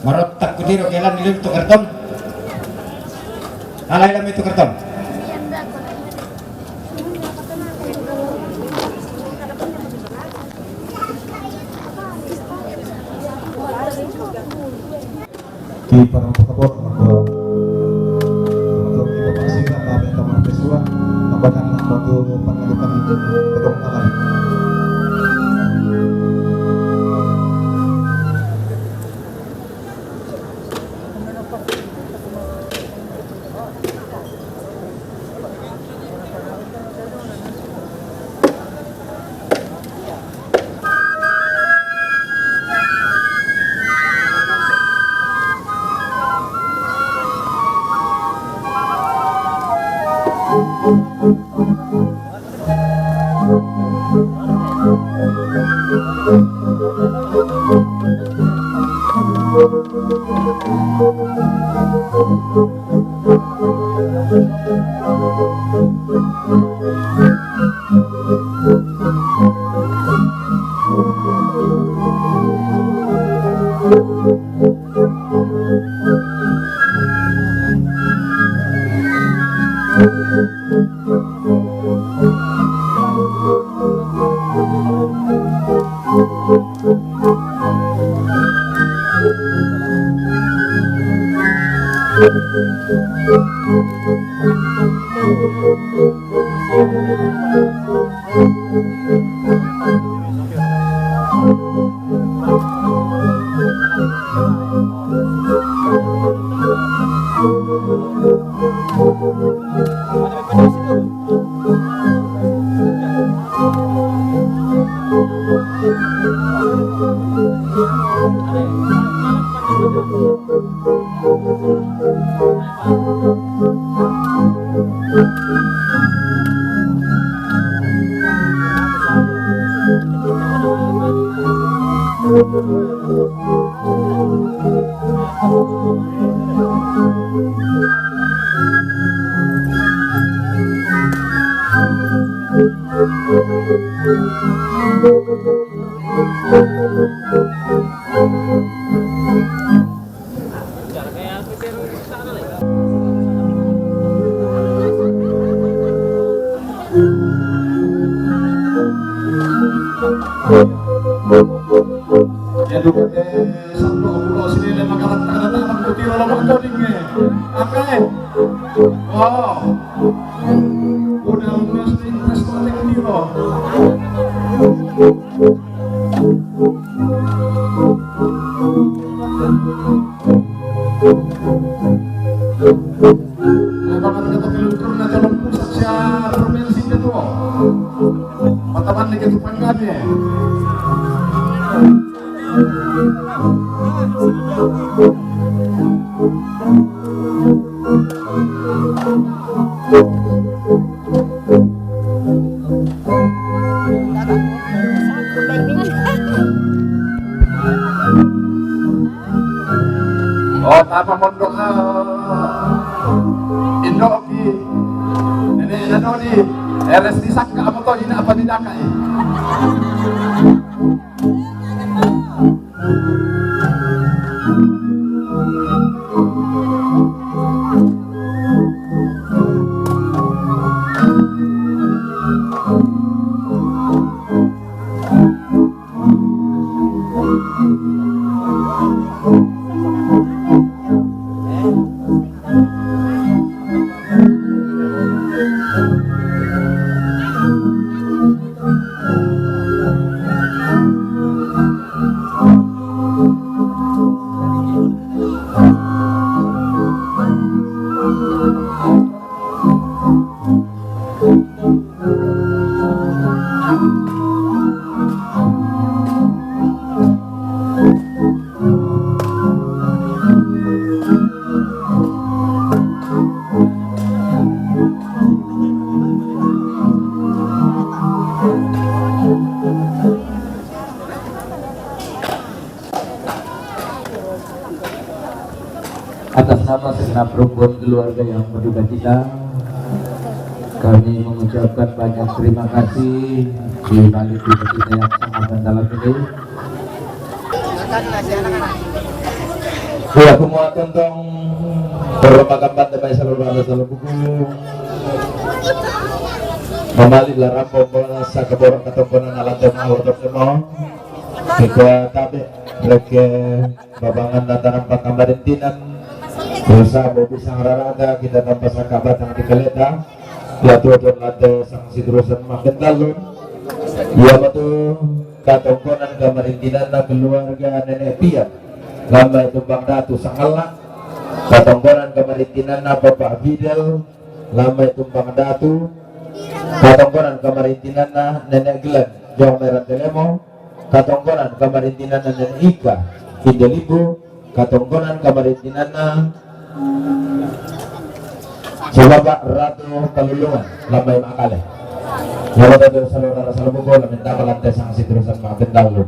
Marot tak kutiro kailan nilim to karton. Alay lam itu karton. Di para pekebun untuk inovasi dan taman pesua tambahkan waktu penelitian gedung taman. Oh, tama mondok Indo ki. Ini ano ni RS di Saka mo to ina apa di Daka eh. Atas nama segenap rukun keluarga yang berduka cita, kami mengucapkan banyak terima kasih di balik duka cita yang sangat mendalam ini. Ya kumua tentang berlomba-lomba tebai seluruh buku memali larang bola sa kaborang katomponan alat temah urut semua kita tabe leke babangan dataran pakambarintinan dosa bobi sang rarada kita tanpa sakabat yang dikeleta ya tuan lade sang sidrusan makin talun ya betul katomponan kamarintinan na keluarga nenek piat lama itu bang datu sang alak katongkonan kamarintinan na bapak Fidel lama itu bang datu katongkonan kamarintinan na nenek Glenn jauh merah telemo katongkonan kamarintinan na nenek Ika Indelibu katongkonan kamarintinan na Sebab Ratu Kalulungan lambai makale. Ya, saudara-saudara, laminta lantai sang sidrusan maafin dahulu.